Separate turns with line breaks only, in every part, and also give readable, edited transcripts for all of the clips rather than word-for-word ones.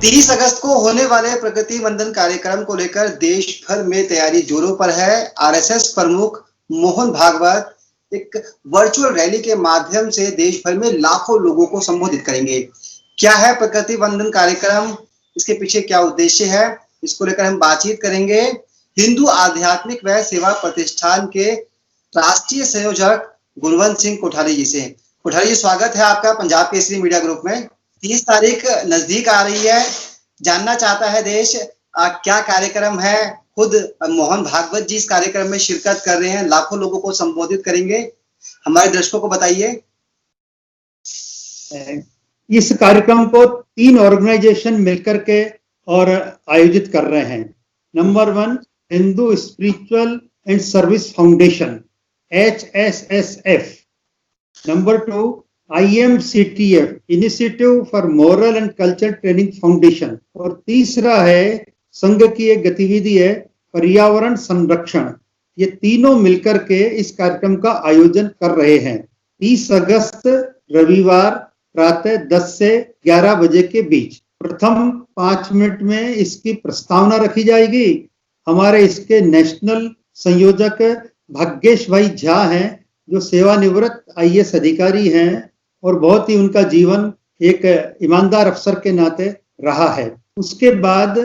30 अगस्त को होने वाले प्रकृति वंदन कार्यक्रम को लेकर देश भर में तैयारी जोरों पर है। आरएसएस प्रमुख मोहन भागवत एक वर्चुअल रैली के माध्यम से देश भर में लाखों लोगों को संबोधित करेंगे। क्या है प्रकृति वंदन कार्यक्रम, इसके पीछे क्या उद्देश्य है, इसको लेकर हम बातचीत करेंगे हिंदू आध्यात्मिक व सेवा प्रतिष्ठान के राष्ट्रीय संयोजक गुणवंत सिंह कोठारी जी से। कोठारी जी, स्वागत है आपका पंजाब केसरी मीडिया ग्रुप में। 30 तारीख नजदीक आ रही है, जानना चाहता है देश क्या कार्यक्रम है। खुद मोहन भागवत जी इस कार्यक्रम में शिरकत कर रहे हैं, लाखों लोगों को संबोधित करेंगे। हमारे दर्शकों को बताइए।
इस कार्यक्रम को 3 ऑर्गेनाइजेशन मिलकर के और आयोजित कर रहे हैं। Number 1 Hindu spiritual and service foundation HSSF, number 2 IMCTF initiative for moral and culture training foundation, और तीसरा है संघ की एक गतिविधि है पर्यावरण संरक्षण। ये तीनों मिलकर के इस कार्यक्रम का आयोजन कर रहे हैं। 30 अगस्त रविवार प्रातः 10 से 11 बजे के बीच प्रथम 5 मिनट में इसकी प्रस्तावना रखी जाएगी। हमारे इसके नेशनल संयोजक भाग्येश भाई झा हैं, जो सेवानिवृत्त IAS अधिकारी हैं और बहुत ही उनका जीवन एक ईमानदार अफसर के नाते रहा है। उसके बाद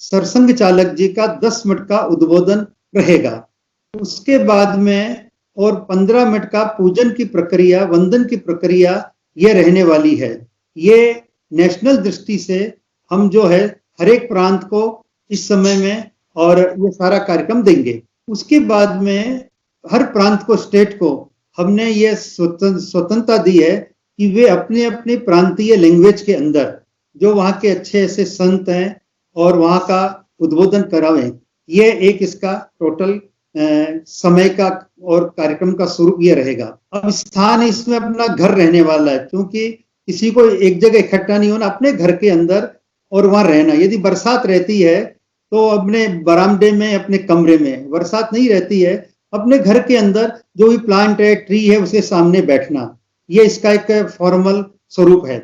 सरसंघ चालक जी का 10 मिनट का उद्बोधन रहेगा। उसके बाद में और 15 मिनट का पूजन की प्रक्रिया, वंदन की प्रक्रिया ये रहने वाली है। ये नेशनल दृष्टि से हम जो है हर एक प्रांत को इस समय में और ये सारा कार्यक्रम देंगे। उसके बाद में हर प्रांत को, स्टेट को हमने ये स्वतंत्रता दी है कि वे अपने अपने प्रांतीय लैंग्वेज के अंदर जो वहाँ के अच्छे ऐसे संत हैं और वहाँ का उद्बोधन करावें। ये एक इसका टोटल समय का और कार्यक्रम का स्वरूप ये रहेगा। अब स्थान इसमें अपना घर रहने वाला है, क्योंकि किसी को एक जगह इकट्ठा नहीं होना, अपने घर के अंदर और वहाँ रहना। यदि बरसात रहती है तो अपने बरामदे में, अपने कमरे में, बरसात नहीं रहती है अपने घर के अंदर जो भी प्लांट है, ट्री है, उसके सामने बैठना। ये इसका एक फॉर्मल स्वरूप है।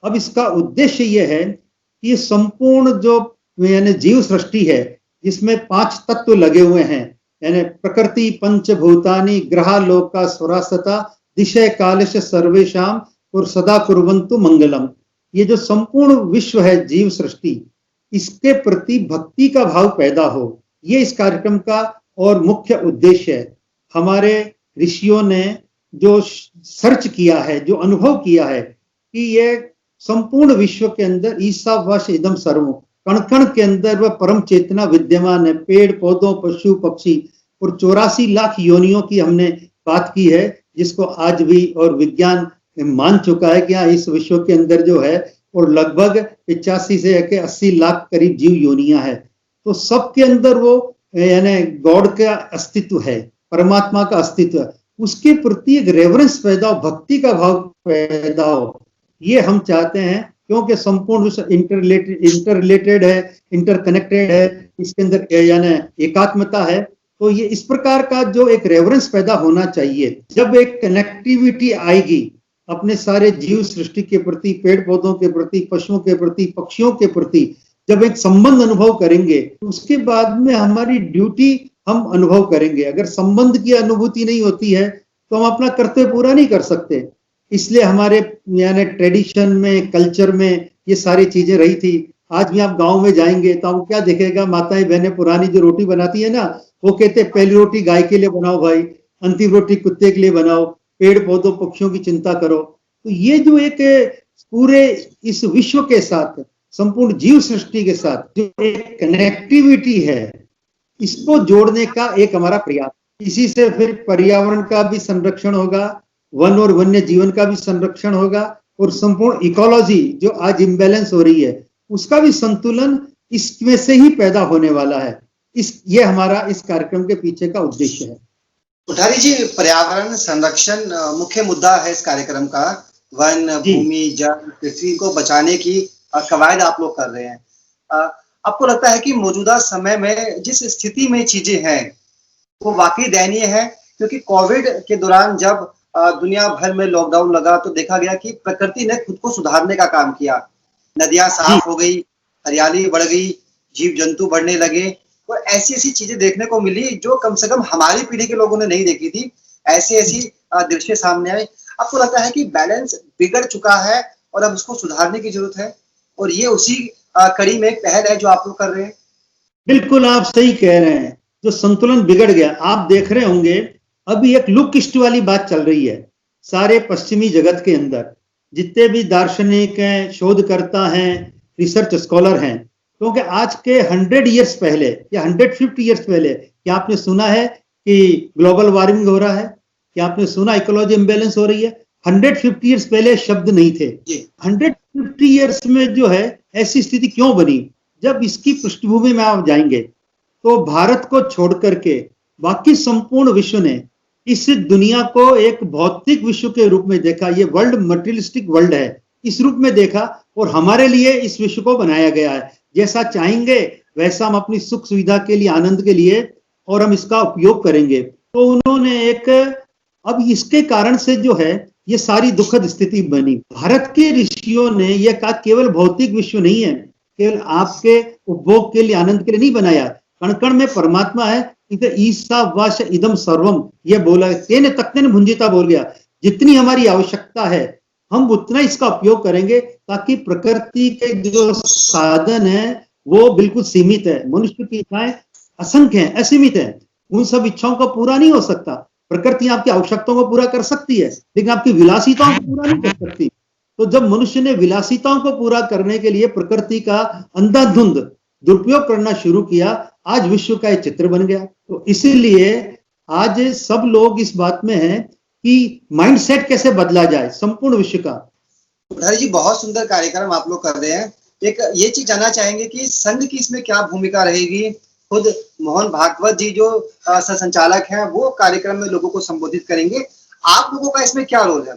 अब इसका उद्देश्य ये है कि संपूर्ण जो यानी जीव सृष्टि है, जिसमें 5 तत्व लगे हुए हैं, यानी प्रकृति पंचभूतानि ग्रहा लोका स्वरासता दिशय कालश सर्वेशाम और सदा कुर्वन्तु मंगलम। ये जो संपूर्ण विश्व है, जीव सृष्टि, इसके प्रति भक्ति का भाव पैदा हो, ये इस कार्यक्रम का और मुख्य उद्देश्य है। हमारे ऋषियों ने जो सर्च किया है, जो अनुभव किया है कि ये संपूर्ण विश्व के अंदर ईशावास्य इदम सर्वम, कण कण के अंदर वह परम चेतना विद्यमान है। पेड़ पौधों, पशु पक्षी और 84 लाख योनियों की हमने बात की है, जिसको आज भी और विज्ञान मान चुका है कि हाँ, इस विश्व के अंदर जो है और लगभग 85 से 80 लाख करीब जीव योनियां है। तो सबके अंदर वो यानी गॉड का अस्तित्व है, परमात्मा का अस्तित्व है। उसके प्रति एक रेवरेंस पैदा हो, भक्ति का भाव पैदा हो, ये हम चाहते हैं। क्योंकि संपूर्ण विश्व इंटररिलेटेड है, इंटरकनेक्टेड है, इसके अंदर यानी एकात्मता है। तो ये इस प्रकार का जो एक रेवरेंस पैदा होना चाहिए। जब एक कनेक्टिविटी आएगी अपने सारे जीव सृष्टि के प्रति, पेड़ पौधों के प्रति, पशुओं के प्रति, पक्षियों के प्रति, जब एक संबंध अनुभव करेंगे, उसके बाद में हमारी ड्यूटी हम अनुभव करेंगे। अगर संबंध की अनुभूति नहीं होती है तो हम अपना कर्तव्य पूरा नहीं कर सकते। इसलिए हमारे यानी ट्रेडिशन में, कल्चर में ये सारी चीजें रही थी। आज भी आप गांव में जाएंगे तो आपको क्या दिखेगा, माताएं बहनें पुरानी जो रोटी बनाती है ना, वो कहते हैं पहली रोटी गाय के लिए बनाओ भाई, अंतिम रोटी कुत्ते के लिए बनाओ, पेड़ पौधों पक्षियों की चिंता करो। तो ये जो एक पूरे इस विश्व के साथ, संपूर्ण जीव सृष्टि के साथ जो एक कनेक्टिविटी है, इसको जोड़ने का एक हमारा प्रयास। इसी से फिर पर्यावरण का भी संरक्षण होगा, वन और वन्य जीवन का भी संरक्षण होगा, और संपूर्ण इकोलॉजी जो आज इम्बैलेंस हो रही है उसका भी संतुलन इसमें से ही पैदा होने वाला है। ये हमारा इस कार्यक्रम के पीछे का उद्देश्य है।
कोठारी जी, पर्यावरण संरक्षण मुख्य मुद्दा है इस कार्यक्रम का। वन, भूमि, जल, पृथ्वी को बचाने की कवायद आप लोग कर रहे हैं। आपको लगता है कि मौजूदा समय में जिस स्थिति में चीजें हैं वो वाकई दयनीय है? क्योंकि कोविड के दौरान जब दुनिया भर में लॉकडाउन लगा तो देखा गया कि प्रकृति ने खुद को सुधारने का काम किया। नदियां साफ हो गई, हरियाली बढ़ गई, जीव जंतु बढ़ने लगे और ऐसी ऐसी चीजें देखने को मिली जो कम से कम हमारी पीढ़ी के लोगों ने नहीं देखी थी। ऐसी ऐसी दृश्य सामने आए। आपको लगता है कि बैलेंस बिगड़ चुका है और अब उसको सुधारने की जरूरत है, और ये उसी कड़ी में एक पहल है जो आप लोग कर रहे हैं?
बिल्कुल आप सही कह रहे हैं, जो संतुलन बिगड़ गया। आप देख रहे होंगे अभी एक लुक ईस्ट वाली बात चल रही है सारे पश्चिमी जगत के अंदर। जितने भी दार्शनिक हैं, शोधकर्ता हैं, रिसर्च स्कॉलर हैं, क्योंकि आज के 100 ईयर्स पहले या 150 ईयर्स पहले क्या आपने सुना है कि ग्लोबल वार्मिंग हो रहा है? क्या आपने सुना इकोलॉजी इम्बैलेंस हो रही है? 150 ईयर्स पहले शब्द नहीं थे। 150 ईयर्स में जो है ऐसी स्थिति क्यों बनी? जब इसकी पृष्ठभूमि में आप जाएंगे तो भारत को छोड़ करके बाकी संपूर्ण विश्व ने इस दुनिया को एक भौतिक विश्व के रूप में देखा। ये वर्ल्ड मटेरियलिस्टिक वर्ल्ड है, इस रूप में देखा और हमारे लिए इस विश्व को बनाया गया है। जैसा चाहेंगे वैसा हम अपनी सुख सुविधा के लिए, आनंद के लिए और हम इसका उपयोग करेंगे। तो उन्होंने एक अब इसके कारण से जो है ये सारी दुखद स्थिति बनी। भारत के ऋषियों ने यह कहा केवल भौतिक विश्व नहीं है, केवल आपके उपभोग के लिए, आनंद के लिए नहीं बनाया। कण कण में परमात्मा है। ईसा वाश इदम सर्वम ये बोला, तेने तक्तेन भुंजिता बोल गया। जितनी हमारी आवश्यकता है हम उतना इसका उपयोग करेंगे, ताकि प्रकृति के जो साधन है वो बिल्कुल सीमित है। मनुष्य की इच्छाएं असंख्य हैं, असीमित है। उन सब इच्छाओं का पूरा नहीं हो सकता। प्रकृति आपकी आवश्यकताओं को पूरा कर सकती है, लेकिन आपकी विलासिताओं को पूरा नहीं कर सकती। तो जब मनुष्य ने विलासिताओं को पूरा करने के लिए प्रकृति का अंधाधुंध दुरुपयोग करना शुरू किया, आज विश्व का एक चित्र बन गया। तो इसीलिए आज सब लोग इस बात में हैं कि माइंडसेट कैसे बदला जाए संपूर्ण विश्व का।
कोठारी जी, बहुत सुंदर कार्यक्रम आप लोग कर रहे हैं। एक ये चीज जानना चाहेंगे कि संघ की इसमें क्या भूमिका रहेगी? खुद मोहन भागवत जी जो संचालक हैं वो कार्यक्रम में लोगों को संबोधित करेंगे। आप लोगों का इसमें क्या रोल है?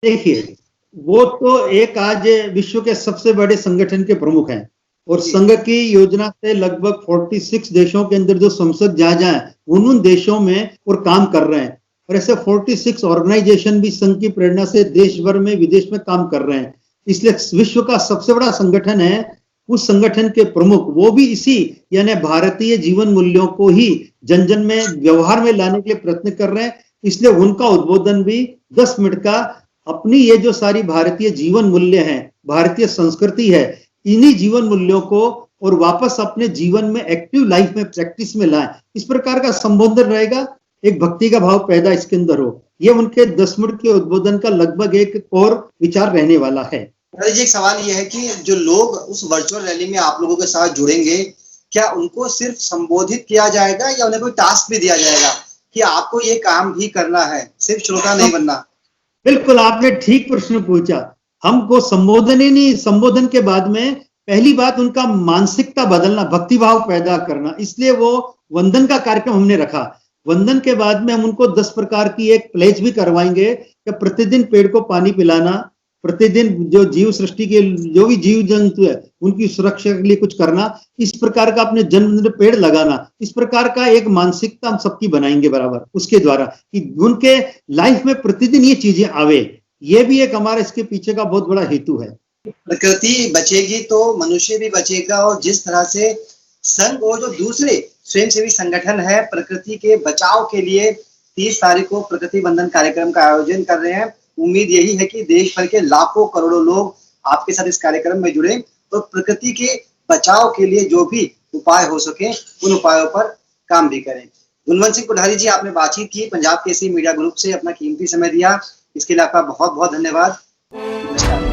देखिए, वो तो एक आज विश्व के सबसे बड़े संगठन के प्रमुख हैं और संघ की योजना से लगभग 46 देशों के अंदर जो संसद जहां उन देशों में और काम कर रहे हैं। और ऐसे 46 ऑर्गेनाइजेशन भी संघ की प्रेरणा से देश भर में, विदेश में काम कर रहे हैं। इसलिए विश्व का सबसे बड़ा संगठन है। उस संगठन के प्रमुख वो भी इसी यानी भारतीय जीवन मूल्यों को ही जन जन में, व्यवहार में लाने के लिए प्रयत्न कर रहे हैं। इसलिए उनका उद्बोधन भी 10 मिनट का अपनी ये जो सारी भारतीय जीवन मूल्य हैं, भारतीय संस्कृति है, इन्हीं जीवन मूल्यों को और वापस अपने जीवन में, एक्टिव लाइफ में, प्रैक्टिस में लाएं, इस प्रकार का संबोधन रहेगा। एक भक्ति का भाव पैदा इसके अंदर हो, ये उनके 10 मिनट के उद्बोधन का लगभग एक कोर विचार रहने वाला है।
जी, एक सवाल ये है कि जो लोग उस वर्चुअल रैली में आप लोगों के साथ जुड़ेंगे, क्या उनको सिर्फ संबोधित किया जाएगा या उन्हें कोई टास्क भी दिया जाएगा कि आपको ये काम भी करना है, सिर्फ श्रोता नहीं बनना?
बिल्कुल, आपने ठीक प्रश्न पूछा। हमको संबोधन ही नहीं, संबोधन के बाद में पहली बात उनका मानसिकता बदलना, भक्तिभाव पैदा करना। इसलिए वो वंदन का कार्यक्रम हमने रखा। वंदन के बाद में हम उनको 10 प्रकार की एक प्लेज भी करवाएंगे कि प्रतिदिन पेड़ को पानी पिलाना, प्रतिदिन जो जीव सृष्टि के जो भी जीव जंतु है उनकी सुरक्षा के लिए कुछ करना, इस प्रकार का अपने जन्म पेड़ लगाना, इस प्रकार का एक मानसिकता हम सबकी बनाएंगे बराबर उसके द्वारा, कि उनके लाइफ में प्रतिदिन ये चीजें आवे। ये भी एक हमारा इसके पीछे का बहुत बड़ा हेतु है।
प्रकृति बचेगी तो मनुष्य भी बचेगा। और जिस तरह से संघ और जो दूसरे स्वयंसेवी संगठन है प्रकृति के बचाव के लिए 30 तारीख को प्रकृति वंदन कार्यक्रम का आयोजन कर रहे हैं, उम्मीद यही है कि देश भर के लाखों करोड़ों लोग आपके साथ इस कार्यक्रम में जुड़े तो प्रकृति के बचाव के लिए जो भी उपाय हो सके उन उपायों पर काम भी करें। गुणवंत सिंह कोठारी जी, आपने बातचीत की, पंजाब केसरी मीडिया ग्रुप से अपना कीमती समय दिया, इसके लिए आपका बहुत बहुत धन्यवाद। नमस्कार।